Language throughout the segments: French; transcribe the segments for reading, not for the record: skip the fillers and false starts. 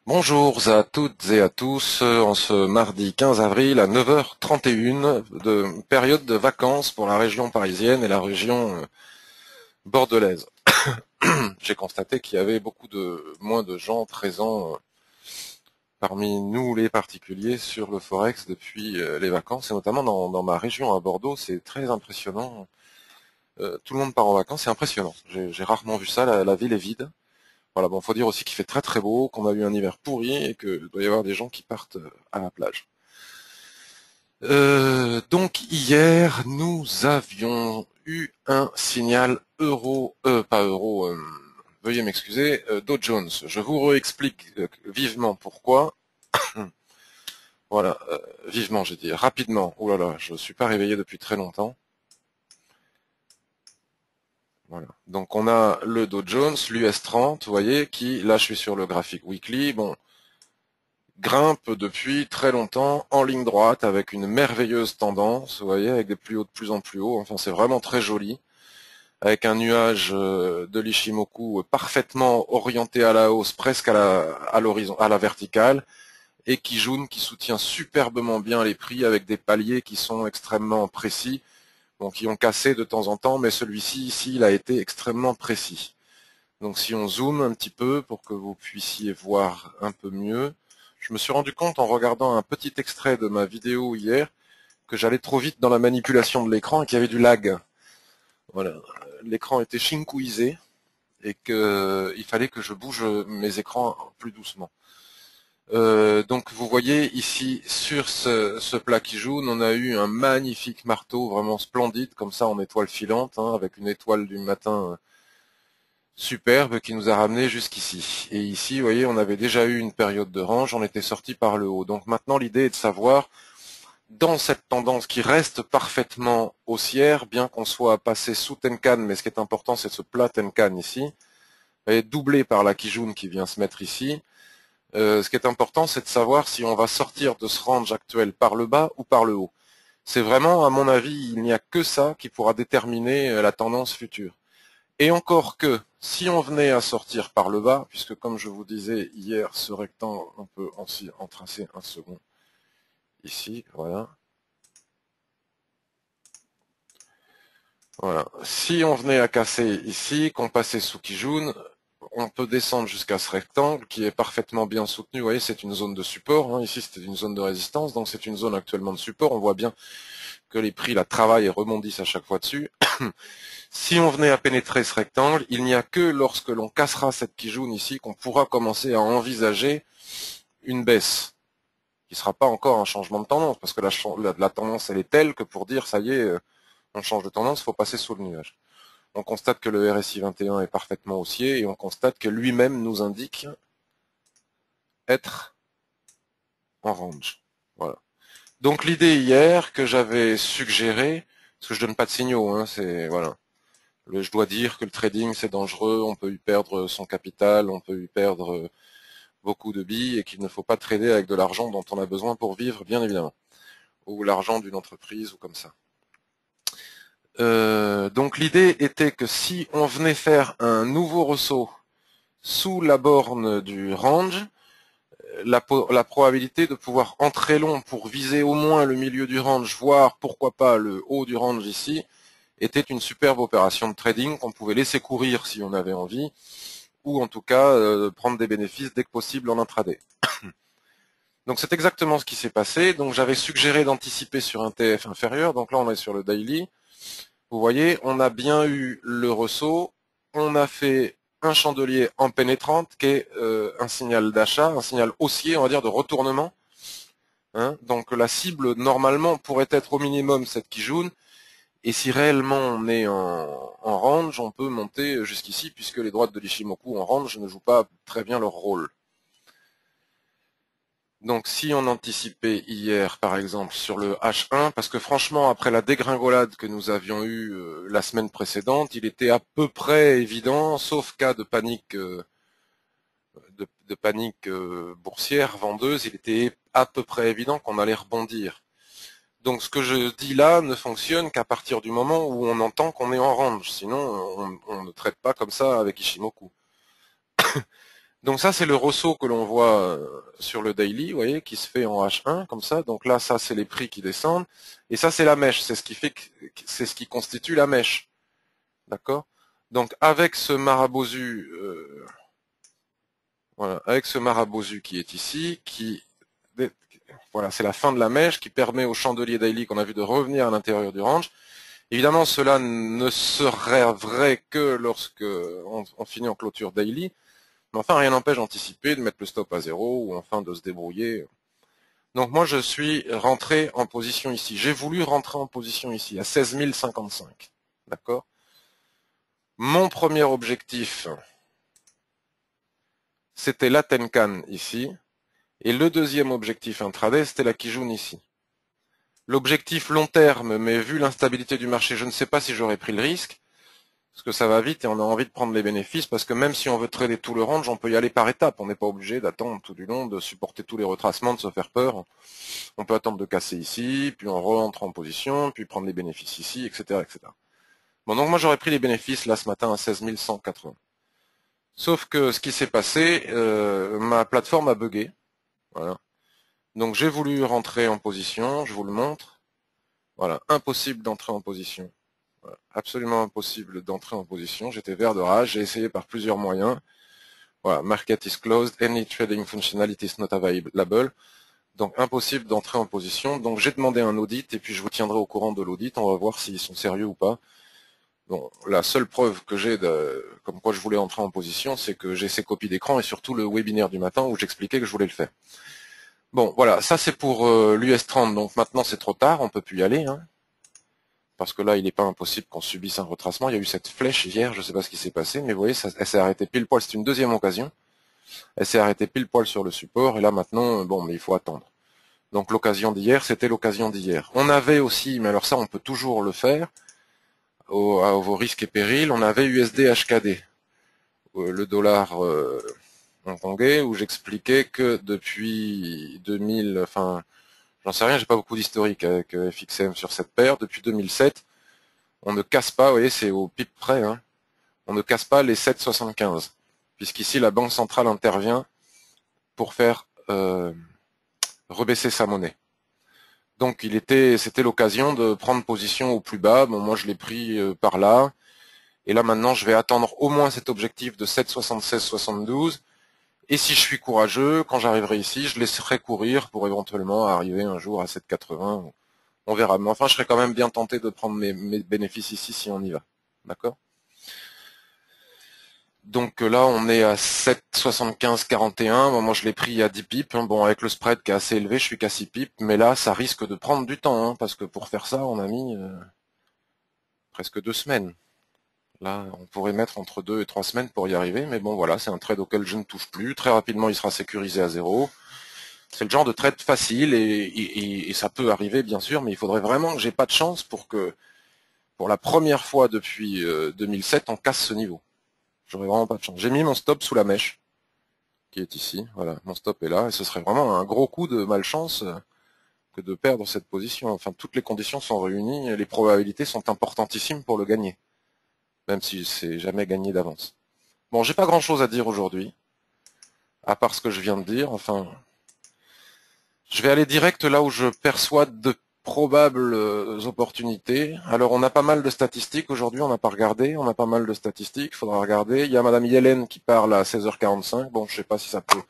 Bonjour à toutes et à tous, en ce mardi 15 avril à 9h31 de période de vacances pour la région parisienne et la région bordelaise. J'ai constaté qu'il y avait moins de gens présents parmi nous les particuliers sur le Forex depuis les vacances et notamment dans ma région à Bordeaux, c'est très impressionnant. Tout le monde part en vacances, c'est impressionnant. J'ai rarement vu ça, la ville est vide. Voilà, bon, faut dire aussi qu'il fait très très beau, qu'on a eu un hiver pourri et qu'il doit y avoir des gens qui partent à la plage. Donc hier, nous avions eu un signal pas euro, veuillez m'excuser, Dow Jones. Je vous réexplique vivement pourquoi. Voilà, vivement j'ai dit, rapidement. Oh là là, je suis pas réveillé depuis très longtemps. Voilà. Donc on a le Dow Jones, l'US 30, vous voyez, qui, là je suis sur le graphique weekly, bon, grimpe depuis très longtemps en ligne droite avec une merveilleuse tendance, vous voyez, avec des plus hauts de plus en plus haut. Enfin, c'est vraiment très joli, avec un nuage de l'Ishimoku parfaitement orienté à la hausse, presque à l'horizon, à la verticale, et Kijun qui soutient superbement bien les prix avec des paliers qui sont extrêmement précis, bon, qui ont cassé de temps en temps, mais celui-ci ici, il a été extrêmement précis. Donc si on zoome un petit peu pour que vous puissiez voir un peu mieux, je me suis rendu compte en regardant un petit extrait de ma vidéo hier que j'allais trop vite dans la manipulation de l'écran et qu'il y avait du lag. Voilà, l'écran était shinkouisé et qu'il fallait que je bouge mes écrans plus doucement. Donc vous voyez ici sur ce plat qui joue, on a eu un magnifique marteau vraiment splendide comme ça en étoile filante, hein, avec une étoile du matin superbe qui nous a ramené jusqu'ici. Et ici, vous voyez, on avait déjà eu une période de range, on était sorti par le haut. Donc maintenant, l'idée est de savoir, dans cette tendance qui reste parfaitement haussière, bien qu'on soit passé sous Tenkan, mais ce qui est important, c'est ce plat Tenkan ici, et doublé par la Kijun qui vient se mettre ici. Ce qui est important, c'est de savoir si on va sortir de ce range actuel par le bas ou par le haut. C'est vraiment, à mon avis, il n'y a que ça qui pourra déterminer la tendance future. Et encore que, si on venait à sortir par le bas, puisque comme je vous disais hier, ce rectangle, on peut aussi en tracer un second ici, voilà. Voilà. Si on venait à casser ici, qu'on passait sous Kijun, on peut descendre jusqu'à ce rectangle qui est parfaitement bien soutenu. Vous voyez, c'est une zone de support. Hein. Ici, c'était une zone de résistance, donc c'est une zone actuellement de support. On voit bien que les prix la travaillent et rebondissent à chaque fois dessus. Si on venait à pénétrer ce rectangle, il n'y a que lorsque l'on cassera cette Kijun ici qu'on pourra commencer à envisager une baisse, qui ne sera pas encore un changement de tendance, parce que la tendance elle est telle que pour dire ça y est, on change de tendance, il faut passer sous le nuage. On constate que le RSI 21 est parfaitement haussier et on constate que lui-même nous indique être en range. Voilà. Donc l'idée hier que j'avais suggéré, parce que je donne pas de signaux, hein, c'est voilà. Je dois dire que le trading c'est dangereux, on peut y perdre son capital, on peut y perdre beaucoup de billes et qu'il ne faut pas trader avec de l'argent dont on a besoin pour vivre, bien évidemment, ou l'argent d'une entreprise ou comme ça. Donc l'idée était que si on venait faire un nouveau ressaut sous la borne du range, la probabilité de pouvoir entrer long pour viser au moins le milieu du range, voire pourquoi pas le haut du range ici, était une superbe opération de trading qu'on pouvait laisser courir si on avait envie, ou en tout cas prendre des bénéfices dès que possible en intraday. Donc c'est exactement ce qui s'est passé. Donc j'avais suggéré d'anticiper sur un TF inférieur. Donc là on est sur le daily. Vous voyez, on a bien eu le ressaut. On a fait un chandelier en pénétrante qui est un signal d'achat, un signal haussier, on va dire, de retournement. Hein, donc la cible normalement pourrait être au minimum cette Kijun. Et si réellement on est en range, on peut monter jusqu'ici puisque les droites de l'Ishimoku en range ne jouent pas très bien leur rôle. Donc si on anticipait hier par exemple sur le H1, parce que franchement après la dégringolade que nous avions eue la semaine précédente, il était à peu près évident, sauf cas de panique boursière, vendeuse, il était à peu près évident qu'on allait rebondir. Donc ce que je dis là ne fonctionne qu'à partir du moment où on entend qu'on est en range, sinon on ne traite pas comme ça avec Ishimoku. Donc ça, c'est le ressaut que l'on voit sur le daily, vous voyez, qui se fait en H1, comme ça. Donc là, ça, c'est les prix qui descendent. Et ça, c'est la mèche. C'est ce qui fait c'est ce qui constitue la mèche. D'accord? Donc avec ce marabosu, voilà, avec ce marabosu qui est ici, voilà, c'est la fin de la mèche qui permet au chandelier daily qu'on a vu de revenir à l'intérieur du range. Évidemment, cela ne serait vrai que lorsque on finit en clôture daily. Mais enfin, rien n'empêche d'anticiper, de mettre le stop à zéro ou enfin de se débrouiller. Donc moi, je suis rentré en position ici. J'ai voulu rentrer en position ici, à 16 055. D'accord? Mon premier objectif, c'était la Tenkan ici. Et le deuxième objectif intraday, c'était la Kijun ici. L'objectif long terme, mais vu l'instabilité du marché, je ne sais pas si j'aurais pris le risque. Parce que ça va vite et on a envie de prendre les bénéfices, parce que même si on veut trader tout le range, on peut y aller par étapes. On n'est pas obligé d'attendre tout du long, de supporter tous les retracements, de se faire peur. On peut attendre de casser ici, puis on rentre en position, puis prendre les bénéfices ici, etc., etc. Bon, donc moi j'aurais pris les bénéfices là ce matin à 16 180. Sauf que ce qui s'est passé, ma plateforme a bugué. Voilà. Donc j'ai voulu rentrer en position, je vous le montre. Voilà, impossible d'entrer en position. Voilà. Absolument impossible d'entrer en position. J'étais vert de rage, j'ai essayé par plusieurs moyens. Voilà, market is closed, any trading functionality is not available. Donc impossible d'entrer en position. Donc j'ai demandé un audit et puis je vous tiendrai au courant de l'audit. On va voir s'ils sont sérieux ou pas. Bon, la seule preuve que j'ai comme quoi je voulais entrer en position, c'est que j'ai ces copies d'écran et surtout le webinaire du matin où j'expliquais que je voulais le faire. Bon, voilà, ça c'est pour l'US 30. Donc maintenant c'est trop tard, on peut plus y aller. Hein. Parce que là, il n'est pas impossible qu'on subisse un retracement. Il y a eu cette flèche hier, je ne sais pas ce qui s'est passé, mais vous voyez, elle s'est arrêtée pile poil. C'est une deuxième occasion. Elle s'est arrêtée pile poil sur le support, et là maintenant, bon, mais il faut attendre. Donc l'occasion d'hier, c'était l'occasion d'hier. On avait aussi, mais alors ça, on peut toujours le faire, à vos risques et périls, on avait USD HKD, le dollar hongkongais, où j'expliquais que depuis 2000, enfin, j'en sais rien, j'ai pas beaucoup d'historique avec FXM sur cette paire, depuis 2007, on ne casse pas, vous voyez, c'est au pip près, hein, on ne casse pas les 7,75, puisqu'ici la Banque centrale intervient pour faire rebaisser sa monnaie. Donc c'était l'occasion de prendre position au plus bas. Bon, moi je l'ai pris par là, et là maintenant je vais attendre au moins cet objectif de 7,76,72. Et si je suis courageux, quand j'arriverai ici, je laisserai courir pour éventuellement arriver un jour à 7,80. On verra. Mais enfin, je serais quand même bien tenté de prendre mes bénéfices ici si on y va. D'accord? Donc là, on est à 7,75,41. Bon, moi, je l'ai pris à 10 pips. Bon, avec le spread qui est assez élevé, je suis qu'à 6 pips. Mais là, ça risque de prendre du temps, hein, parce que pour faire ça, on a mis presque 2 semaines. Là, on pourrait mettre entre 2 et 3 semaines pour y arriver. Mais bon, voilà, c'est un trade auquel je ne touche plus. Très rapidement, il sera sécurisé à zéro. C'est le genre de trade facile et ça peut arriver, bien sûr, mais il faudrait vraiment que j'ai pas de chance pour que, pour la première fois depuis 2007, on casse ce niveau. J'aurais vraiment pas de chance. J'ai mis mon stop sous la mèche, qui est ici. Voilà, mon stop est là, et ce serait vraiment un gros coup de malchance que de perdre cette position. Enfin, toutes les conditions sont réunies, et les probabilités sont importantissimes pour le gagner, même si c'est jamais gagné d'avance. Bon, j'ai pas grand chose à dire aujourd'hui, à part ce que je viens de dire. Enfin, je vais aller direct là où je perçois de probables opportunités. Alors, on a pas mal de statistiques aujourd'hui, on n'a pas regardé, on a pas mal de statistiques, il faudra regarder. Il y a Madame Yellen qui parle à 16h45, bon, je sais pas si ça peut...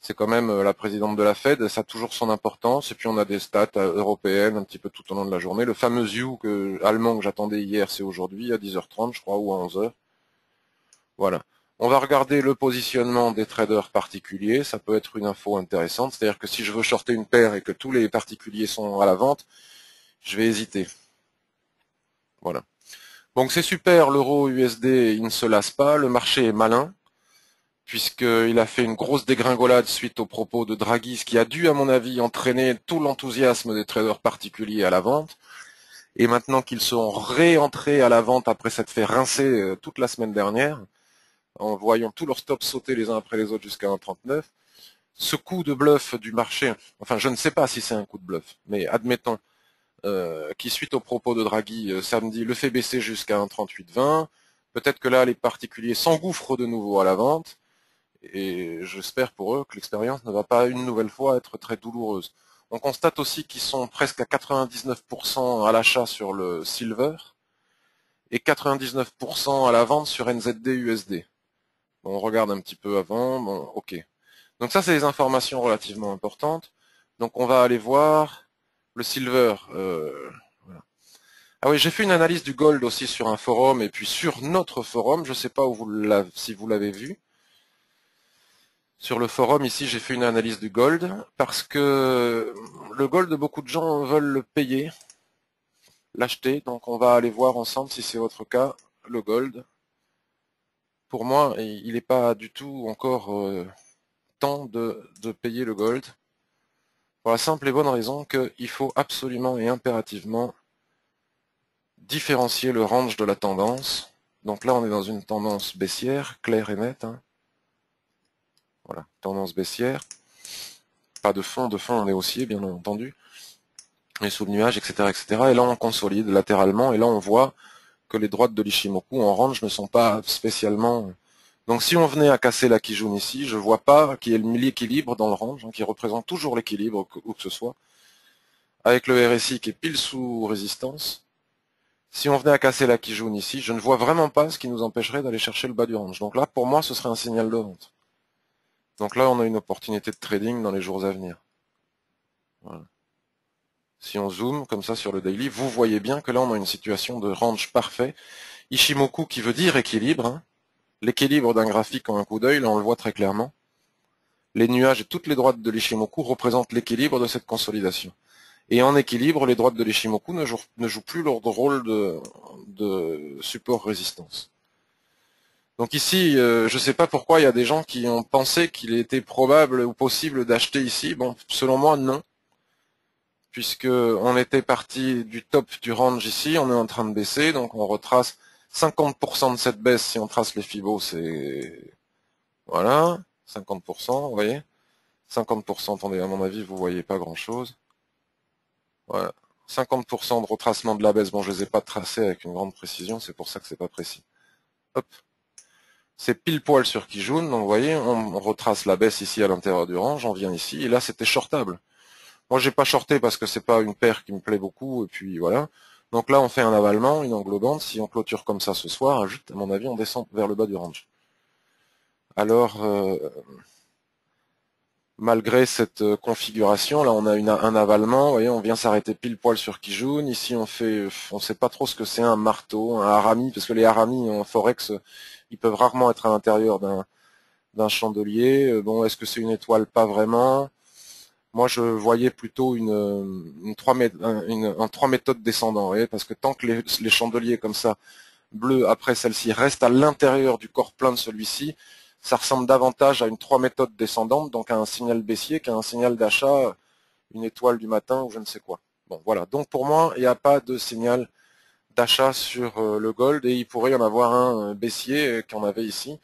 C'est quand même la présidente de la Fed, ça a toujours son importance, et puis on a des stats européennes un petit peu tout au long de la journée. Le fameux You allemand que j'attendais hier, c'est aujourd'hui, à 10h30, je crois, ou à 11h. Voilà. On va regarder le positionnement des traders particuliers, ça peut être une info intéressante, c'est-à-dire que si je veux shorter une paire et que tous les particuliers sont à la vente, je vais hésiter. Voilà. Donc c'est super, l'euro USD, il ne se lasse pas, le marché est malin, puisqu'il a fait une grosse dégringolade suite aux propos de Draghi, ce qui a dû, à mon avis, entraîner tout l'enthousiasme des traders particuliers à la vente. Et maintenant qu'ils sont réentrés à la vente après s'être fait rincer toute la semaine dernière, en voyant tous leurs stops sauter les uns après les autres jusqu'à 1,39, ce coup de bluff du marché, enfin je ne sais pas si c'est un coup de bluff, mais admettons, qui suite aux propos de Draghi samedi le fait baisser jusqu'à 1,3820, peut-être que là les particuliers s'engouffrent de nouveau à la vente, Et j'espère pour eux que l'expérience ne va pas une nouvelle fois être très douloureuse. On constate aussi qu'ils sont presque à 99% à l'achat sur le Silver et 99% à la vente sur NZD USD. Bon, on regarde un petit peu avant, bon, ok. Donc ça, c'est des informations relativement importantes. Donc on va aller voir le Silver. Voilà. Ah oui, j'ai fait une analyse du gold aussi sur un forum et puis sur notre forum. Je ne sais pas où si vous l'avez vu. Sur le forum ici, j'ai fait une analyse du gold parce que le gold, beaucoup de gens veulent le payer, l'acheter. Donc on va aller voir ensemble si c'est votre cas, le gold. Pour moi, il n'est pas du tout encore temps de payer le gold. Pour la simple et bonne raison qu'il faut absolument et impérativement différencier le range de la tendance. Donc là, on est dans une tendance baissière, claire et nette. Hein. Voilà, tendance baissière. Pas de fond on est haussier, bien entendu. Et sous le nuage, etc., etc. Et là, on consolide latéralement. Et là, on voit que les droites de l'Ishimoku en range ne sont pas spécialement... Donc si on venait à casser la Kijun ici, je ne vois pas qu'il y ait l'équilibre dans le range, hein, qui représente toujours l'équilibre où que ce soit, avec le RSI qui est pile sous résistance. Si on venait à casser la Kijun ici, je ne vois vraiment pas ce qui nous empêcherait d'aller chercher le bas du range. Donc là, pour moi, ce serait un signal de vente. Donc là, on a une opportunité de trading dans les jours à venir. Voilà. Si on zoome comme ça sur le daily, vous voyez bien que là, on a une situation de range parfait. Ishimoku qui veut dire équilibre. Hein. L'équilibre d'un graphique en un coup d'œil, là, on le voit très clairement. Les nuages et toutes les droites de l'Ishimoku représentent l'équilibre de cette consolidation. Et en équilibre, les droites de l'Ishimoku ne jouent plus leur rôle de support-résistance. Donc ici, je ne sais pas pourquoi il y a des gens qui ont pensé qu'il était probable ou possible d'acheter ici. Bon, selon moi, non. Puisque on était parti du top du range ici, on est en train de baisser, donc on retrace 50% de cette baisse. Si on trace les Fibos, c'est... Voilà, 50%, vous voyez 50%, attendez, à mon avis, vous voyez pas grand-chose. Voilà. 50% de retracement de la baisse. Bon, je les ai pas tracés avec une grande précision, c'est pour ça que c'est pas précis. Hop. C'est pile poil sur Kijun, donc vous voyez, on retrace la baisse ici à l'intérieur du range, on vient ici, et là c'était shortable. Moi j'ai pas shorté parce que c'est pas une paire qui me plaît beaucoup, et puis voilà. Donc là on fait un avalement, une englobante, si on clôture comme ça ce soir, à mon avis on descend vers le bas du range. Alors, malgré cette configuration, là on a un avalement, vous voyez, on vient s'arrêter pile poil sur Kijun, ici on sait pas trop ce que c'est un marteau, un harami, parce que les haramis en forex, ils peuvent rarement être à l'intérieur d'un chandelier. Bon, est-ce que c'est une étoile? Pas vraiment. Moi, je voyais plutôt un 3 méthodes descendant, vous voyez, parce que tant que les chandeliers comme ça, bleus après celle-ci, restent à l'intérieur du corps plein de celui-ci, ça ressemble davantage à une 3 méthodes descendante, donc à un signal baissier qu'à un signal d'achat, une étoile du matin ou je ne sais quoi. Bon, voilà. Donc pour moi, il n'y a pas de signal d'achat sur le gold et il pourrait y en avoir un baissier qu'on avait ici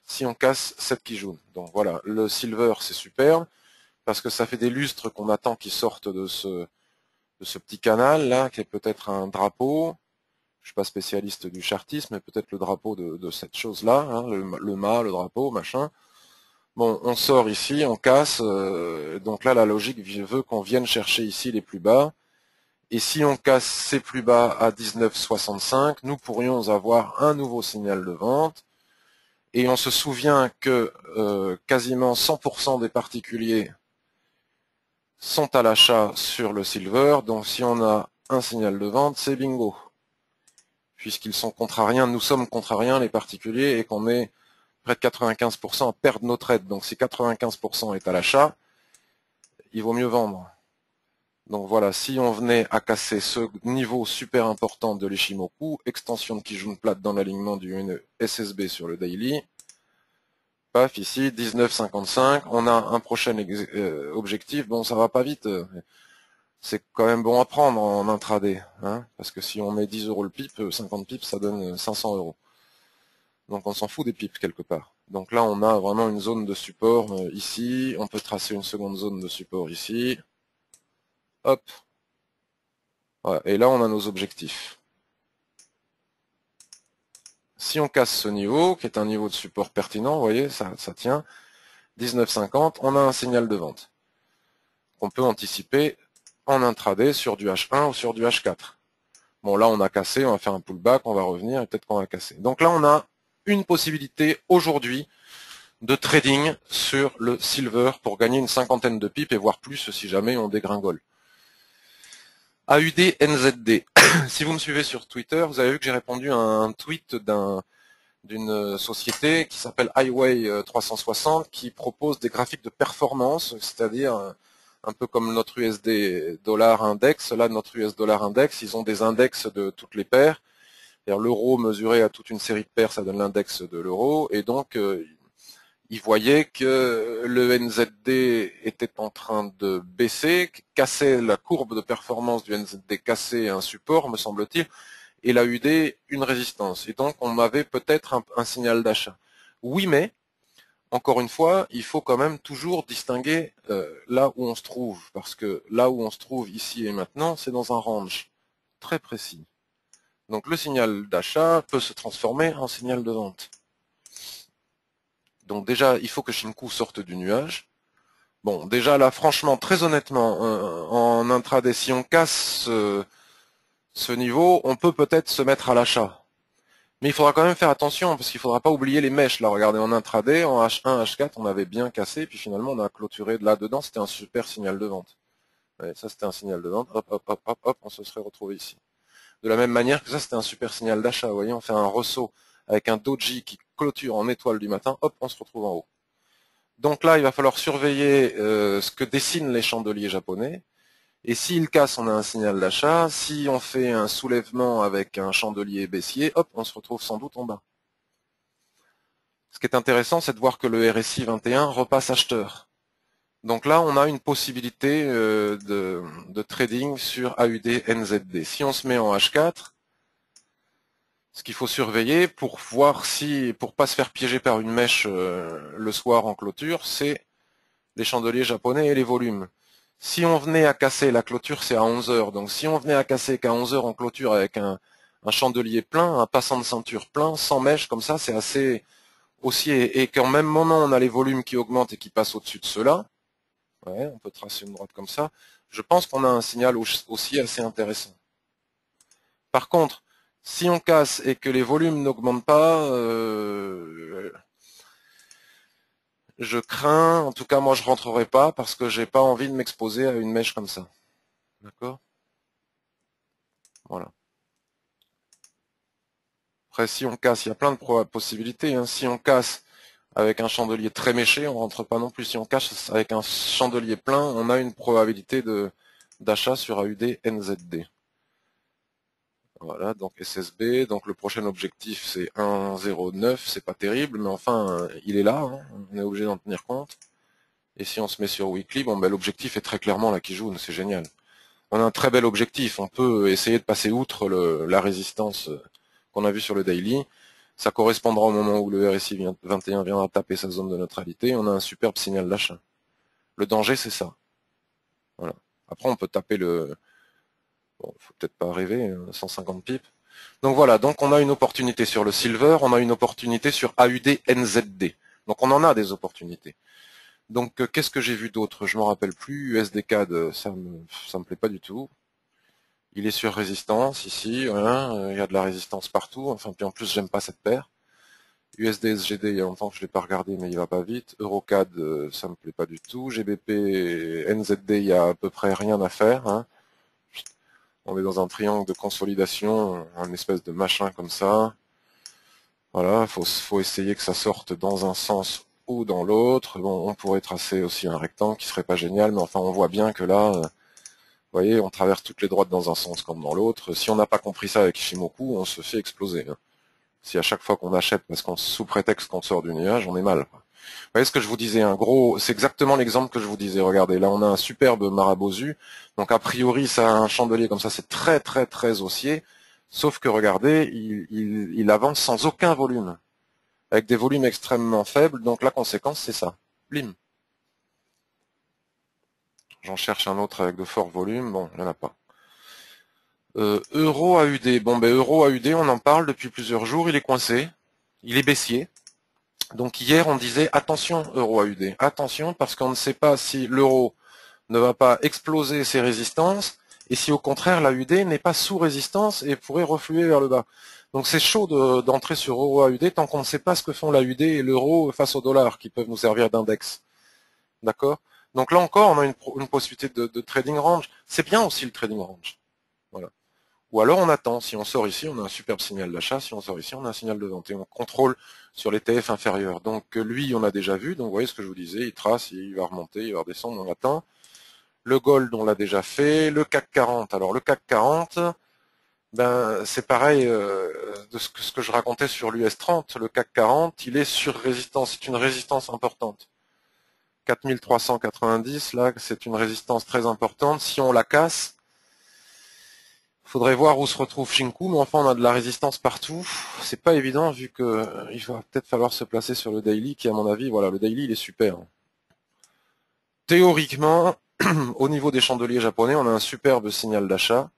si on casse cette Kijun. Donc voilà, le silver c'est superbe parce que ça fait des lustres qu'on attend qu'ils sortent de ce petit canal là qui est peut-être un drapeau. Je suis pas spécialiste du chartisme, mais peut-être le drapeau de cette chose-là, hein, le mât, le drapeau, machin. Bon, on sort ici, on casse, donc là la logique veut qu'on vienne chercher ici les plus bas. Et si on casse ces plus bas à 19,65, nous pourrions avoir un nouveau signal de vente. Et on se souvient que quasiment 100% des particuliers sont à l'achat sur le silver. Donc si on a un signal de vente, c'est bingo. Puisqu'ils sont contrariens, nous sommes contrariens les particuliers et qu'on est près de 95% à perdre nos trades. Donc si 95% est à l'achat, il vaut mieux vendre. Donc voilà, si on venait à casser ce niveau super important de l'Ishimoku, extension de Kijun plate dans l'alignement du SSB sur le daily, paf, ici, 19,55, on a un prochain objectif, bon ça va pas vite, c'est quand même bon à prendre en intraday, hein, parce que si on met 10 euros le pip, 50 pips ça donne 500 euros. Donc on s'en fout des pips quelque part. Donc là on a vraiment une zone de support ici, on peut tracer une seconde zone de support ici, hop, voilà. Et là on a nos objectifs. Si on casse ce niveau, qui est un niveau de support pertinent, vous voyez, ça tient, 19,50, on a un signal de vente qu'on peut anticiper en intraday sur du H1 ou sur du H4. Bon, là, on a cassé, on va faire un pullback, on va revenir et peut-être qu'on va casser. Donc là, on a une possibilité aujourd'hui de trading sur le silver pour gagner une cinquantaine de pips et voire plus si jamais on dégringole. AUD NZD. Si vous me suivez sur Twitter, vous avez vu que j'ai répondu à un tweet d'une société qui s'appelle Highway 360 qui propose des graphiques de performance, c'est-à-dire un peu comme notre USD dollar index. Là, notre US dollar index, ils ont des index de toutes les paires. L'euro mesuré à toute une série de paires, ça donne l'index de l'euro. Et donc, ils voyaient que le NZD était en train de baisser, casser la courbe de performance du NZD, casser un support, me semble-t-il, et la UD une résistance. Et donc, on avait peut-être un signal d'achat. Oui, mais, encore une fois, il faut quand même toujours distinguer là où on se trouve, parce que là où on se trouve ici et maintenant, c'est dans un range très précis. Donc le signal d'achat peut se transformer en signal de vente. Donc déjà, il faut que Shinku sorte du nuage. Bon, déjà là, franchement, très honnêtement, en intraday, si on casse ce niveau, on peut peut-être se mettre à l'achat. Mais il faudra quand même faire attention, parce qu'il ne faudra pas oublier les mèches. Là, regardez, en intraday, en H1, H4, on avait bien cassé, puis finalement, on a clôturé de là-dedans, c'était un super signal de vente. Ouais, ça, c'était un signal de vente, hop, hop, hop, hop, hop, on se serait retrouvé ici. De la même manière que ça, c'était un super signal d'achat. Vous voyez, on fait un ressaut avec un doji qui clôture en étoile du matin, hop, on se retrouve en haut. Donc là, il va falloir surveiller ce que dessinent les chandeliers japonais. Et s'il casse, on a un signal d'achat. Si on fait un soulèvement avec un chandelier baissier, hop, on se retrouve sans doute en bas. Ce qui est intéressant, c'est de voir que le RSI 21 repasse acheteur. Donc là, on a une possibilité de trading sur AUD NZD. Si on se met en H4, ce qu'il faut surveiller pour voir si, pour pas se faire piéger par une mèche le soir en clôture, c'est les chandeliers japonais et les volumes. Si on venait à casser, la clôture c'est à 11 heures, donc si on venait à casser qu'à 11 heures en clôture avec un chandelier plein, un passant de ceinture plein, sans mèche, comme ça, c'est assez haussier. Et qu'en même moment, on a les volumes qui augmentent et qui passent au-dessus de cela, ouais, on peut tracer une droite comme ça, je pense qu'on a un signal aussi assez intéressant. Par contre, si on casse et que les volumes n'augmentent pas, je crains, en tout cas moi je rentrerai pas parce que j'ai pas envie de m'exposer à une mèche comme ça. D'accord? Voilà. Après si on casse, il y a plein de possibilités. Hein. Si on casse avec un chandelier très méché, on rentre pas non plus. Si on casse avec un chandelier plein, on a une probabilité d'achat sur AUD NZD. Voilà, donc SSB, donc le prochain objectif c'est 1,09, c'est pas terrible, mais enfin il est là, hein, on est obligé d'en tenir compte. Et si on se met sur Weekly, bon ben l'objectif est très clairement la Kijun, c'est génial. On a un très bel objectif, on peut essayer de passer outre la résistance qu'on a vue sur le daily. Ça correspondra au moment où le RSI 21 viendra taper sa zone de neutralité, on a un superbe signal d'achat. Le danger c'est ça. Voilà. Après on peut taper le... Bon, faut peut-être pas rêver, 150 pips. Donc voilà, donc on a une opportunité sur le silver, on a une opportunité sur AUD NZD. Donc on en a des opportunités. Donc qu'est-ce que j'ai vu d'autre? Je m'en rappelle plus. USD-CAD, ça me plaît pas du tout. Il est sur résistance ici, voilà, il y a de la résistance partout. Enfin, puis en plus j'aime pas cette paire. USD-SGD, il y a longtemps que je l'ai pas regardé, mais il va pas vite. EuroCAD, ça me plaît pas du tout. GBP, NZD, il y a à peu près rien à faire. Hein. On est dans un triangle de consolidation, un espèce de machin comme ça. Voilà, faut essayer que ça sorte dans un sens ou dans l'autre. Bon, on pourrait tracer aussi un rectangle qui serait pas génial, mais enfin on voit bien que là, vous voyez, on traverse toutes les droites dans un sens comme dans l'autre. Si on n'a pas compris ça avec Ishimoku, on se fait exploser. Hein. Si à chaque fois qu'on achète, parce qu'on sous prétexte qu'on sort du nuage, on est mal. Vous voyez ce que je vous disais, un gros, c'est exactement l'exemple que je vous disais. Regardez, là on a un superbe marabosu, donc a priori ça a un chandelier comme ça, c'est très très très haussier, sauf que regardez, il avance sans aucun volume, avec des volumes extrêmement faibles, donc la conséquence c'est ça, blim. J'en cherche un autre avec de forts volumes, bon, il n'y en a pas. Euro AUD. Bon, ben Euro AUD, on en parle depuis plusieurs jours, il est coincé, il est baissier. Donc hier, on disait attention Euro AUD, attention parce qu'on ne sait pas si l'euro ne va pas exploser ses résistances et si au contraire la UD n'est pas sous résistance et pourrait refluer vers le bas. Donc c'est chaud d'entrer sur Euro AUD tant qu'on ne sait pas ce que font la UD et l'euro face au dollar qui peuvent nous servir d'index. D'accord? Donc là encore, on a une possibilité de trading range. C'est bien aussi le trading range. Voilà. Ou alors on attend. Si on sort ici, on a un superbe signal d'achat. Si on sort ici, on a un signal de vente. Et on contrôle sur les TF inférieurs. Donc lui, on a déjà vu. Donc vous voyez ce que je vous disais. Il trace, il va remonter, il va redescendre, on attend. Le gold, on l'a déjà fait. Le CAC 40. Alors le CAC 40, ben c'est pareil de ce que je racontais sur l'US 30. Le CAC 40, il est sur résistance. C'est une résistance importante. 4390, là, c'est une résistance très importante. Si on la casse, il faudrait voir où se retrouve Shinku, mais enfin on a de la résistance partout. C'est pas évident vu que il va peut-être falloir se placer sur le daily, qui à mon avis, voilà, le daily il est super. Théoriquement, au niveau des chandeliers japonais, on a un superbe signal d'achat.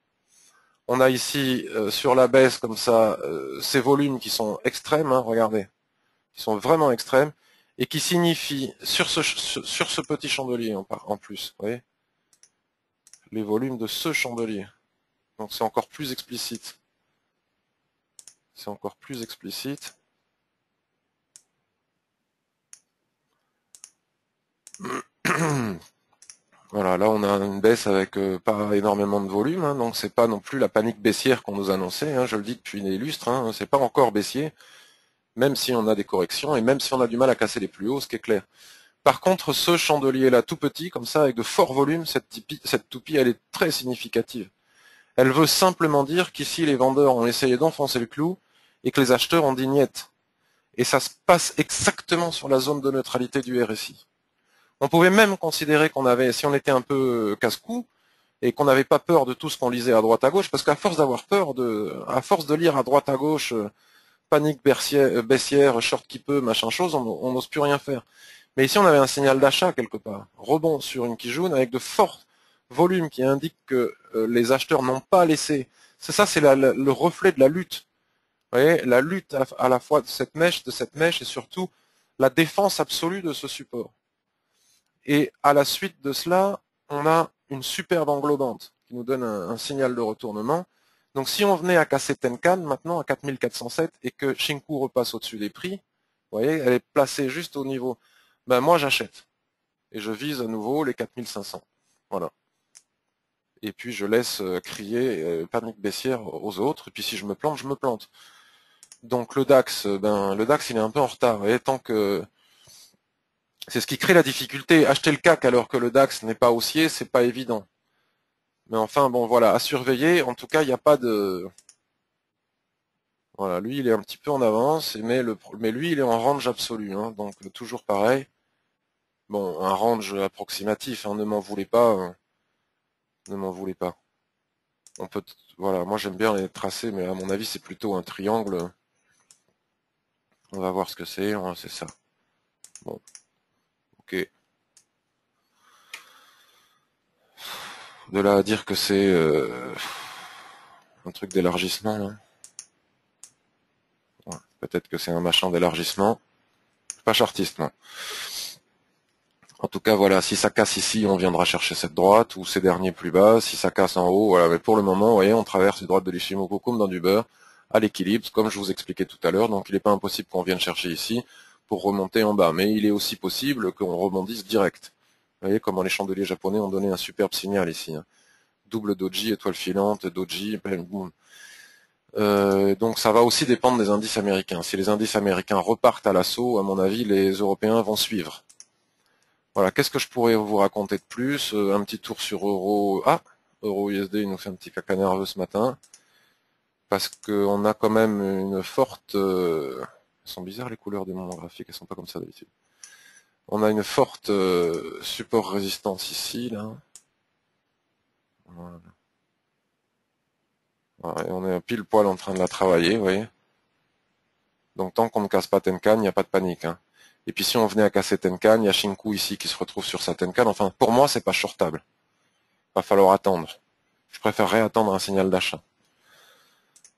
On a ici sur la baisse comme ça ces volumes qui sont extrêmes, hein, regardez, qui sont vraiment extrêmes et qui signifient sur ce petit chandelier en plus, vous voyez, les volumes de ce chandelier. Donc c'est encore plus explicite. C'est encore plus explicite. Voilà, là on a une baisse avec pas énormément de volume, hein, donc c'est pas non plus la panique baissière qu'on nous annonçait, hein, je le dis depuis des lustres, hein, c'est pas encore baissier, même si on a des corrections et même si on a du mal à casser les plus hauts, ce qui est clair. Par contre, ce chandelier là tout petit, comme ça, avec de forts volumes, cette toupie elle est très significative. Elle veut simplement dire qu'ici les vendeurs ont essayé d'enfoncer le clou et que les acheteurs ont dit niet. Et ça se passe exactement sur la zone de neutralité du RSI. On pouvait même considérer qu'on avait, si on était un peu casse-cou, et qu'on n'avait pas peur de tout ce qu'on lisait à droite à gauche, parce qu'à force d'avoir peur à force de lire à droite à gauche, panique baissière, short qui peut, machin chose, on n'ose plus rien faire. Mais ici, on avait un signal d'achat quelque part, rebond sur une Kijun avec de forts volumes qui indiquent que les acheteurs n'ont pas laissé. C'est ça, c'est le reflet de la lutte. Vous voyez, la lutte à la fois de cette mèche, et surtout la défense absolue de ce support. Et à la suite de cela, on a une superbe englobante qui nous donne un signal de retournement. Donc si on venait à casser Tenkan maintenant à 4407 et que Shinku repasse au-dessus des prix, vous voyez, elle est placée juste au niveau. Ben moi j'achète et je vise à nouveau les 4500. Voilà. Et puis je laisse crier panique baissière aux autres. Et puis si je me plante, je me plante. Donc le DAX, le DAX il est un peu en retard. Vous voyez, tant que c'est ce qui crée la difficulté. Acheter le CAC alors que le DAX n'est pas haussier, c'est pas évident. Mais enfin, bon, voilà, à surveiller. En tout cas, il n'y a pas de... Voilà, lui, il est un petit peu en avance, mais lui, il est en range absolu. Hein, donc, toujours pareil. Bon, un range approximatif, hein, ne m'en voulez pas. Ne m'en voulez pas. On peut... Voilà, moi, j'aime bien les tracés, mais à mon avis, c'est plutôt un triangle. On va voir ce que c'est. C'est ça. Bon, ok. De là à dire que c'est un truc d'élargissement, là. Ouais, peut-être que c'est un machin d'élargissement. Pas chartiste, non. En tout cas, voilà, si ça casse ici, on viendra chercher cette droite, ou ces derniers plus bas. Si ça casse en haut, voilà. Mais pour le moment, vous voyez, on traverse les droites de l'Ishimoku comme dans du beurre, à l'équilibre, comme je vous expliquais tout à l'heure. Donc, il n'est pas impossible qu'on vienne chercher ici pour remonter en bas. Mais il est aussi possible qu'on rebondisse direct. Vous voyez comment les chandeliers japonais ont donné un superbe signal ici. Hein. Double doji, étoile filante, doji, boum. Donc ça va aussi dépendre des indices américains. Si les indices américains repartent à l'assaut, à mon avis, les Européens vont suivre. Voilà, qu'est-ce que je pourrais vous raconter de plus? Un petit tour sur Euro. Ah, Euro USD, il nous fait un petit caca nerveux ce matin. Parce qu'on a quand même une forte... Elles sont bizarres les couleurs de mon graphique, elles sont pas comme ça d'habitude. On a une forte support-résistance ici, là. Voilà. Voilà, et on est pile poil en train de la travailler, vous voyez. Donc tant qu'on ne casse pas Tenkan, il n'y a pas de panique. Hein. Et puis si on venait à casser Tenkan, il y a Shinku ici qui se retrouve sur sa Tenkan. Enfin, pour moi, c'est pas shortable. Va falloir attendre. Je préférerais attendre un signal d'achat.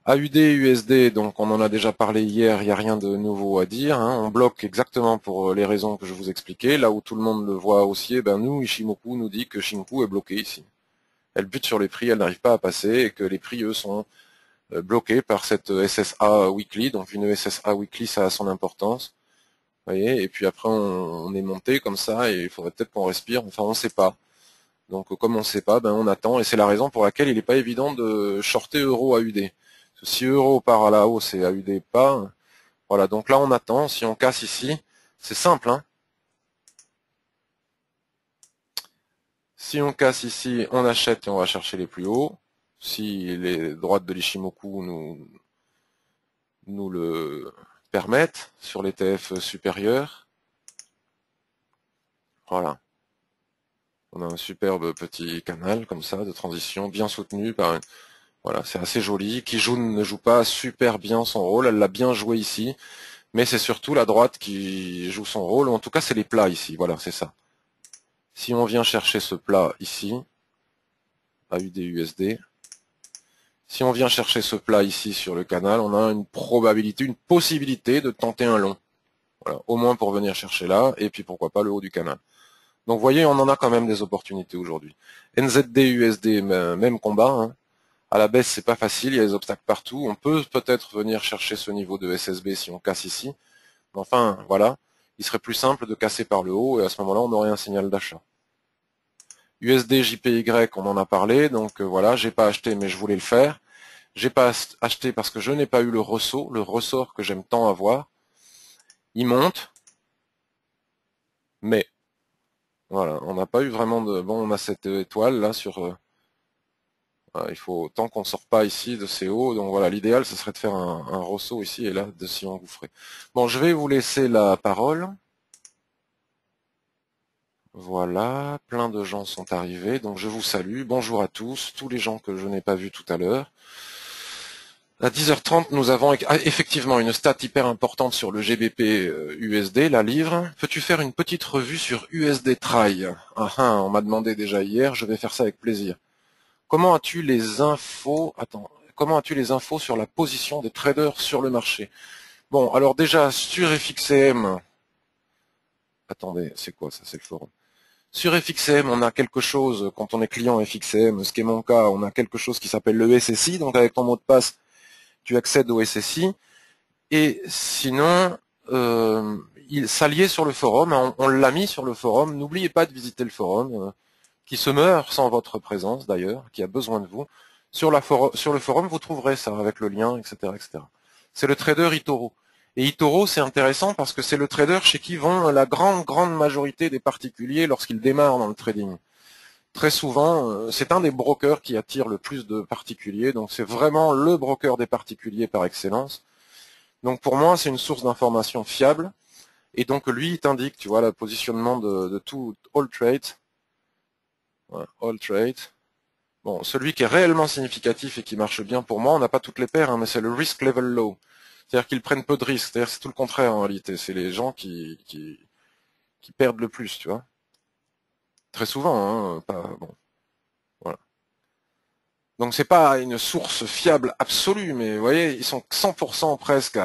AUD, USD, donc on en a déjà parlé hier, il n'y a rien de nouveau à dire. Hein. On bloque exactement pour les raisons que je vous expliquais. Là où tout le monde le voit aussi, nous, Ishimoku nous dit que Shinku est bloqué ici. Elle bute sur les prix, elle n'arrive pas à passer, et que les prix, eux, sont bloqués par cette SSA Weekly. Donc une SSA Weekly, ça a son importance. Vous voyez, et puis après, on est monté comme ça, et il faudrait peut-être qu'on respire. Enfin, on ne sait pas. Donc comme on ne sait pas, on attend, et c'est la raison pour laquelle il n'est pas évident de shorter euro AUD. Si euro part à la hausse et AUD pas, voilà, donc là on attend, si on casse ici, c'est simple, hein. Si on casse ici, on achète et on va chercher les plus hauts. Si les droites de l'Ishimoku nous le permettent sur l'ETF supérieur. Voilà. On a un superbe petit canal comme ça de transition bien soutenu par une... Voilà, c'est assez joli. Kijun ne joue pas super bien son rôle, elle l'a bien joué ici. Mais c'est surtout la droite qui joue son rôle, en tout cas c'est les plats ici, voilà, c'est ça. Si on vient chercher ce plat ici, AUD-USD, si on vient chercher ce plat ici sur le canal, on a une probabilité, une possibilité de tenter un long. Voilà, au moins pour venir chercher là, et puis pourquoi pas le haut du canal. Donc vous voyez, on en a quand même des opportunités aujourd'hui. NZD-USD, même combat, hein. À la baisse, c'est pas facile, il y a des obstacles partout. On peut peut-être venir chercher ce niveau de SSB si on casse ici. Enfin, voilà, il serait plus simple de casser par le haut et à ce moment-là, on aurait un signal d'achat. USD JPY, on en a parlé, donc voilà, j'ai pas acheté mais je voulais le faire. J'ai pas acheté parce que je n'ai pas eu le ressort que j'aime tant avoir. Il monte, mais voilà, on n'a pas eu vraiment de... Bon, on a cette étoile là sur... il faut tant qu'on ne sort pas ici de ces hauts, donc voilà, l'idéal ce serait de faire un ressaut ici et là de s'y engouffrer. Bon, je vais vous laisser la parole. Voilà, plein de gens sont arrivés, donc je vous salue. Bonjour à tous les gens que je n'ai pas vus tout à l'heure. À 10h30, nous avons effectivement une stat hyper importante sur le GBP USD, la livre. Peux-tu faire une petite revue sur USD Try? On m'a demandé déjà hier, je vais faire ça avec plaisir. Comment as-tu les infos? Attends, comment as-tu les infos sur la position des traders sur le marché? Bon, alors déjà sur FXCM. Attendez, c'est quoi ça? C'est le forum. Sur FXCM, on a quelque chose, quand on est client FXCM, ce qui est mon cas, on a quelque chose qui s'appelle le SSI, donc avec ton mot de passe, tu accèdes au SSI, et sinon, il s'alliait sur le forum, on l'a mis sur le forum, n'oubliez pas de visiter le forum, qui se meurt sans votre présence d'ailleurs, qui a besoin de vous. Sur le forum, vous trouverez ça avec le lien, etc., etc. C'est le trader eToro. Et eToro, c'est intéressant parce que c'est le trader chez qui vont la grande majorité des particuliers lorsqu'ils démarrent dans le trading. Très souvent, c'est un des brokers qui attire le plus de particuliers, donc c'est vraiment le broker des particuliers par excellence. Donc pour moi, c'est une source d'information fiable. Et donc lui, il t'indique, tu vois, le positionnement de tout all trade. Voilà, all trade. Bon, celui qui est réellement significatif et qui marche bien pour moi, on n'a pas toutes les paires, hein, mais c'est le risk level low. C'est-à-dire qu'ils prennent peu de risques. C'est-à-dire c'est tout le contraire en réalité. C'est les gens qui perdent le plus, tu vois. Très souvent, hein, pas bon. Voilà. Donc c'est pas une source fiable absolue, mais vous voyez, ils sont 100% presque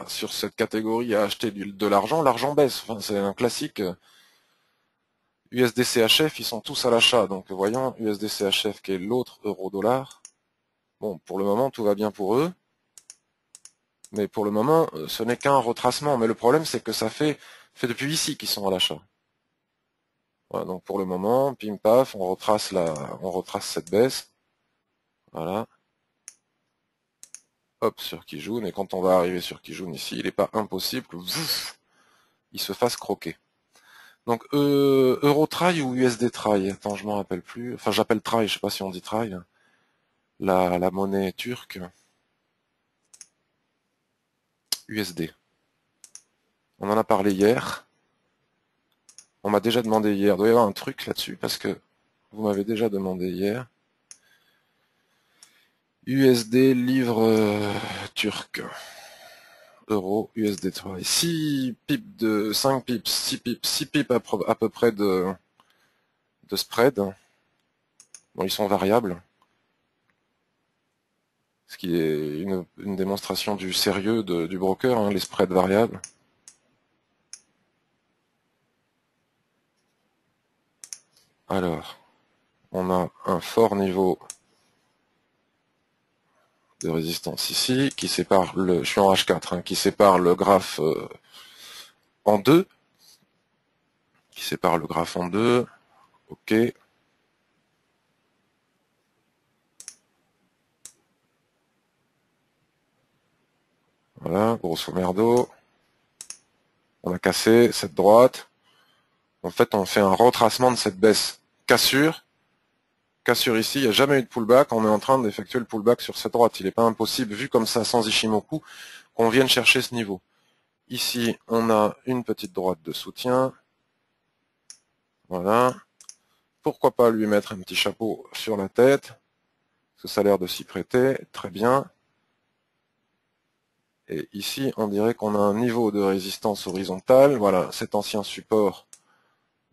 sur cette catégorie à acheter de l'argent. L'argent baisse. Enfin, c'est un classique. USD-CHF, ils sont tous à l'achat. Donc voyons, USD-CHF qui est l'autre euro-dollar. Bon, pour le moment, tout va bien pour eux. Mais pour le moment, ce n'est qu'un retracement. Mais le problème, c'est que ça fait depuis ici qu'ils sont à l'achat. Voilà, donc pour le moment, pim paf, on retrace cette baisse. Voilà. Hop, sur Kijun. Et quand on va arriver sur Kijun ici, il n'est pas impossible que il se fasse croquer. Donc Euro Try ou USD Try? Attends, je m'en rappelle plus. Enfin, j'appelle Try, je sais pas si on dit Try. La monnaie turque. USD. On en a parlé hier. On m'a déjà demandé hier. Il doit y avoir un truc là-dessus parce que vous m'avez déjà demandé hier. USD, livre turc. Euro, USD 3. 6 pips de 5 pips, 6 pips, 6 pips à peu près de spread. Bon, ils sont variables. Ce qui est une démonstration du sérieux du broker, hein, les spreads variables. Alors, on a un fort niveau de résistance ici, qui sépare je suis en H4, hein, qui sépare le graphe en deux, ok. Voilà, grosso merdo. On a cassé cette droite. En fait, on fait un retracement de cette baisse. Cassure ici, il n'y a jamais eu de pullback, on est en train d'effectuer le pullback sur cette droite. Il n'est pas impossible, vu comme ça, sans Ishimoku, qu'on vienne chercher ce niveau. Ici, on a une petite droite de soutien. Voilà. Pourquoi pas lui mettre un petit chapeau sur la tête, parce que ça a l'air de s'y prêter. Très bien. Et ici, on dirait qu'on a un niveau de résistance horizontale. Voilà, cet ancien support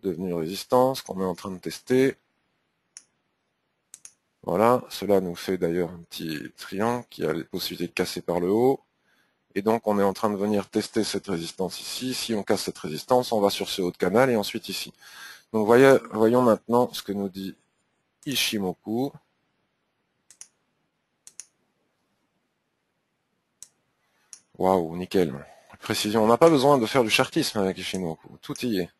devenu résistance qu'on est en train de tester. Voilà, cela nous fait d'ailleurs un petit triangle qui a les possibilités de casser par le haut. Et donc on est en train de venir tester cette résistance ici. Si on casse cette résistance, on va sur ce haut de canal et ensuite ici. Donc voyons maintenant ce que nous dit Ishimoku. Waouh, nickel. Précision, on n'a pas besoin de faire du chartisme avec Ishimoku. Tout y est.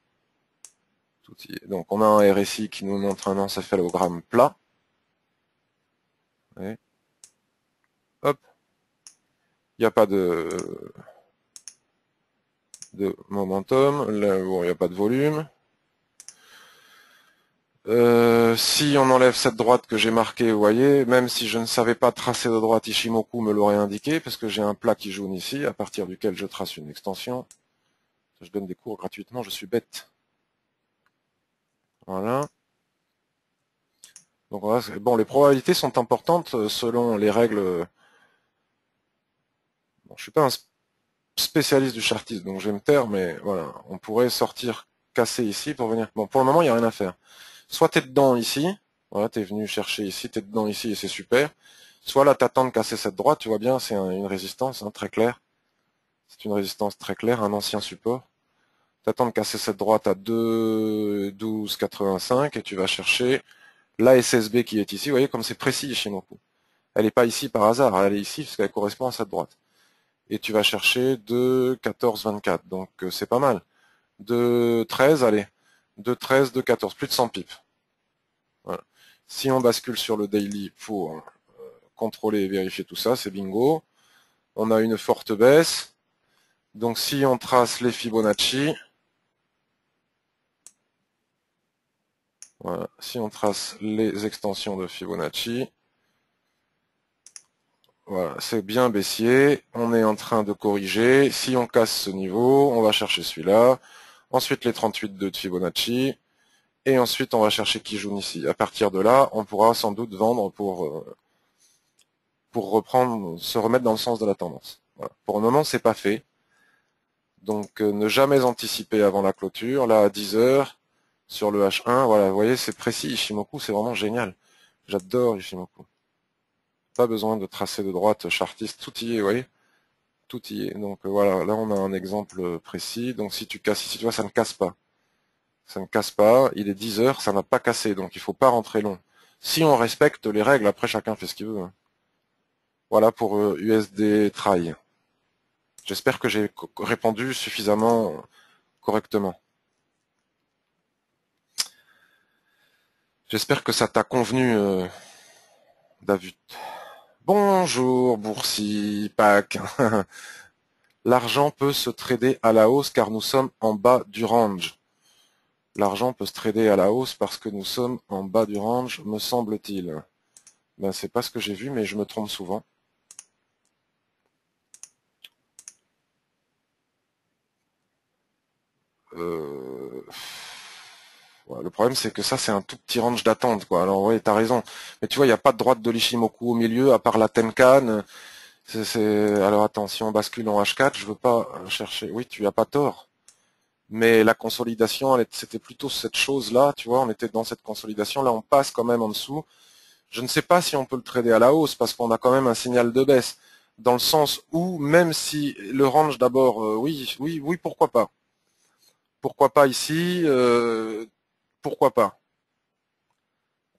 Tout y est. Donc on a un RSI qui nous montre un encéphalogramme plat. Ouais. Hop. Il n'y a pas de momentum. Là, bon, il n'y a pas de volume. Si on enlève cette droite que j'ai marquée, vous voyez, même si je ne savais pas tracer de droite, Ishimoku me l'aurait indiqué, parce que j'ai un plat qui jaune ici, à partir duquel je trace une extension. Je donne des cours gratuitement, je suis bête. Voilà. Donc voilà, bon, les probabilités sont importantes selon les règles. Bon, je suis pas un spécialiste du chartisme, donc je vais me taire, mais voilà, on pourrait sortir casser ici pour venir. Bon, pour le moment, il n'y a rien à faire. Soit t'es dedans ici, voilà, t'es venu chercher ici, t'es dedans ici et c'est super. Soit là, t'attends de casser cette droite, tu vois bien, c'est une résistance très claire. C'est une résistance très claire, un ancien support. T'attends de casser cette droite à 2,1285 et tu vas chercher la SSB qui est ici. Vous voyez comme c'est précis Ishimoku. Elle n'est pas ici par hasard, elle est ici parce qu'elle correspond à cette droite. Et tu vas chercher 2,1424, donc c'est pas mal. 2,13, allez, 2,13, 2,14, plus de 100 pips. Voilà. Si on bascule sur le daily pour contrôler et vérifier tout ça, c'est bingo. On a une forte baisse. Donc si on trace les Fibonacci, voilà, si on trace les extensions de Fibonacci, voilà, c'est bien baissier. On est en train de corriger. Si on casse ce niveau, on va chercher celui-là. Ensuite les 38,2 de Fibonacci. Et ensuite on va chercher Kijun ici. À partir de là, on pourra sans doute vendre pour reprendre, se remettre dans le sens de la tendance. Voilà. Pour le moment, c'est pas fait. Donc ne jamais anticiper avant la clôture. Là, à 10 heures, sur le H1, voilà, vous voyez, c'est précis. Ishimoku, c'est vraiment génial. J'adore Ishimoku. Pas besoin de tracer de droite chartiste, tout y est, vous voyez. Tout y est. Donc voilà, là on a un exemple précis. Donc si tu casses ici, tu vois, ça ne casse pas. Ça ne casse pas. Il est 10 heures, ça n'a pas cassé. Donc il ne faut pas rentrer long. Si on respecte les règles, après chacun fait ce qu'il veut. Hein. Voilà pour USD Try. J'espère que j'ai répondu suffisamment correctement. J'espère que ça t'a convenu, David. Bonjour, Boursi, Pac. L'argent peut se trader à la hausse car nous sommes en bas du range. L'argent peut se trader à la hausse parce que nous sommes en bas du range, me semble-t-il. Ben, c'est pas ce que j'ai vu, mais je me trompe souvent. Ouais, le problème, c'est que ça, c'est un tout petit range d'attente, quoi. Alors, oui, t'as raison. Mais tu vois, il n'y a pas de droite de l'Ishimoku au milieu, à part la Tenkan. Alors, attends, si on bascule en H4, je veux pas chercher. Oui, tu as pas tort. Mais la consolidation, c'était plutôt cette chose-là, tu vois, on était dans cette consolidation. Là, on passe quand même en dessous. Je ne sais pas si on peut le trader à la hausse parce qu'on a quand même un signal de baisse. Dans le sens où, même si le range d'abord, oui, pourquoi pas. Pourquoi pas ici, pourquoi pas.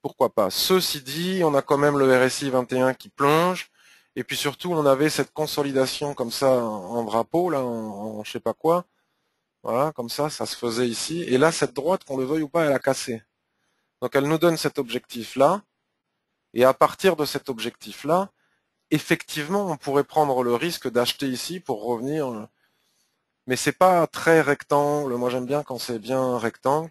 Pourquoi pas. Ceci dit, on a quand même le RSI 21 qui plonge. Et puis surtout, on avait cette consolidation comme ça en drapeau, là, en je sais pas quoi. Voilà, comme ça se faisait ici. Et là, cette droite, qu'on le veuille ou pas, elle a cassé. Donc elle nous donne cet objectif-là. Et à partir de cet objectif-là, effectivement, on pourrait prendre le risque d'acheter ici pour revenir. Mais c'est pas très rectangle. Moi, j'aime bien quand c'est bien rectangle.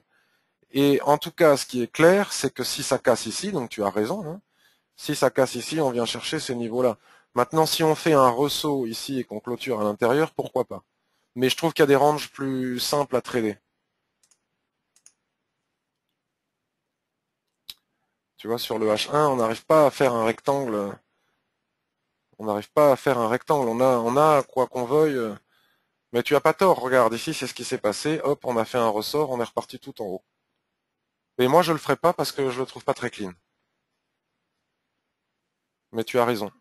Et en tout cas, ce qui est clair, c'est que si ça casse ici, donc tu as raison, hein, si ça casse ici, on vient chercher ces niveaux-là. Maintenant, si on fait un ressaut ici et qu'on clôture à l'intérieur, pourquoi pas. Mais je trouve qu'il y a des ranges plus simples à trader. Tu vois, sur le H1, on n'arrive pas à faire un rectangle. On n'arrive pas à faire un rectangle. On a quoi qu'on veuille. Mais tu as pas tort. Regarde, ici, c'est ce qui s'est passé. Hop, on a fait un ressort, on est reparti tout en haut. Mais moi, je le ferai pas parce que je le trouve pas très clean. Mais tu as raison.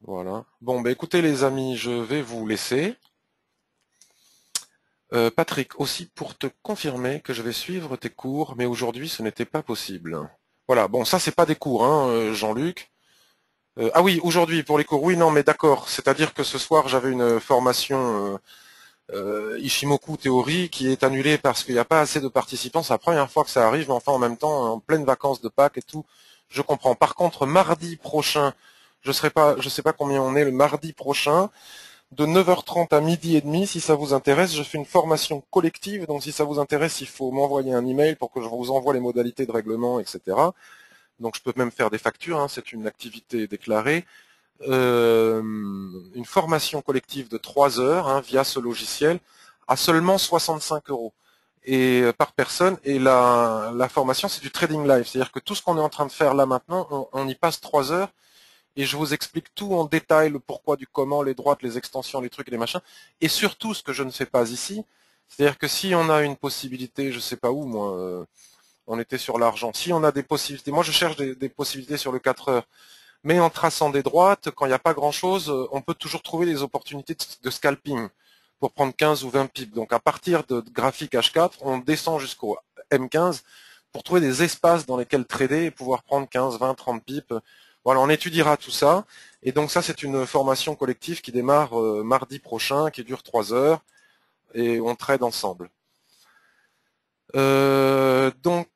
Voilà. Bon, bah écoutez les amis, je vais vous laisser. Patrick, aussi pour te confirmer que je vais suivre tes cours, mais aujourd'hui ce n'était pas possible. Voilà, bon ça c'est pas des cours, hein, Jean-Luc. Ah oui, aujourd'hui pour les cours, oui, non, mais d'accord. C'est-à-dire que ce soir j'avais une formation Ishimoku théorie qui est annulée parce qu'il n'y a pas assez de participants. C'est la première fois que ça arrive, mais enfin en même temps, en pleine vacances de Pâques et tout, je comprends. Par contre, mardi prochain, je sais pas combien on est le mardi prochain. De 9h30 à midi et demi, si ça vous intéresse, je fais une formation collective. Donc si ça vous intéresse, il faut m'envoyer un email pour que je vous envoie les modalités de règlement, etc. Donc je peux même faire des factures, hein, c'est une activité déclarée. Une formation collective de 3 heures hein, via ce logiciel à seulement 65 € et par personne. Et la formation, c'est du trading live. C'est-à-dire que tout ce qu'on est en train de faire là maintenant, on y passe 3 heures et je vous explique tout en détail, le pourquoi du comment, les droites, les extensions, les trucs et les machins. Et surtout, ce que je ne fais pas ici, c'est-à-dire que si on a une possibilité, je sais pas où, moi, on était sur l'argent, si on a des possibilités, moi je cherche des possibilités sur le 4 heures, mais en traçant des droites, quand il n'y a pas grand-chose, on peut toujours trouver des opportunités de scalping pour prendre 15 ou 20 pips. Donc à partir de graphique H4, on descend jusqu'au M15 pour trouver des espaces dans lesquels trader et pouvoir prendre 15, 20, 30 pips. Voilà, on étudiera tout ça. Et donc ça, c'est une formation collective qui démarre mardi prochain, qui dure 3 heures, et on trade ensemble. Donc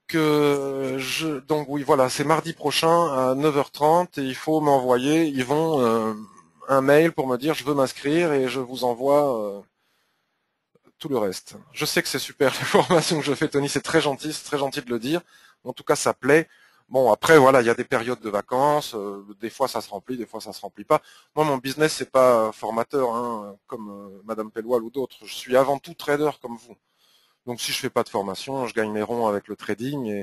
oui, voilà, c'est mardi prochain à 9h30 et il faut m'envoyer, un mail pour me dire je veux m'inscrire et je vous envoie tout le reste. Je sais que c'est super les formations que je fais, Tony, c'est très gentil de le dire. En tout cas, ça plaît. Bon, après, voilà, il y a des périodes de vacances, des fois ça se remplit, des fois ça se remplit pas. Moi, mon business, c'est pas formateur, hein, comme Madame Pelloil ou d'autres. Je suis avant tout trader comme vous. Donc si je fais pas de formation, je gagne mes ronds avec le trading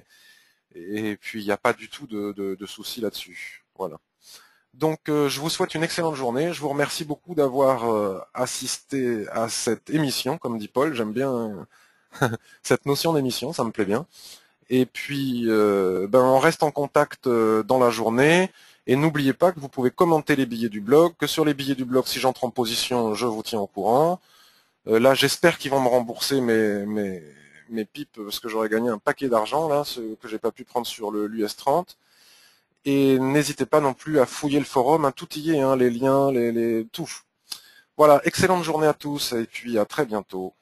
et puis il n'y a pas du tout de soucis là-dessus. Voilà. Donc je vous souhaite une excellente journée. Je vous remercie beaucoup d'avoir assisté à cette émission, comme dit Paul. J'aime bien cette notion d'émission, ça me plaît bien. Et puis on reste en contact dans la journée. Et n'oubliez pas que vous pouvez commenter les billets du blog, que sur les billets du blog, si j'entre en position, je vous tiens au courant. Là, j'espère qu'ils vont me rembourser mes pipes, parce que j'aurais gagné un paquet d'argent, là, ce que j'ai pas pu prendre sur l'US 30. Et n'hésitez pas non plus à fouiller le forum, hein, tout y est, hein, les liens, tout. Voilà, excellente journée à tous, et puis à très bientôt.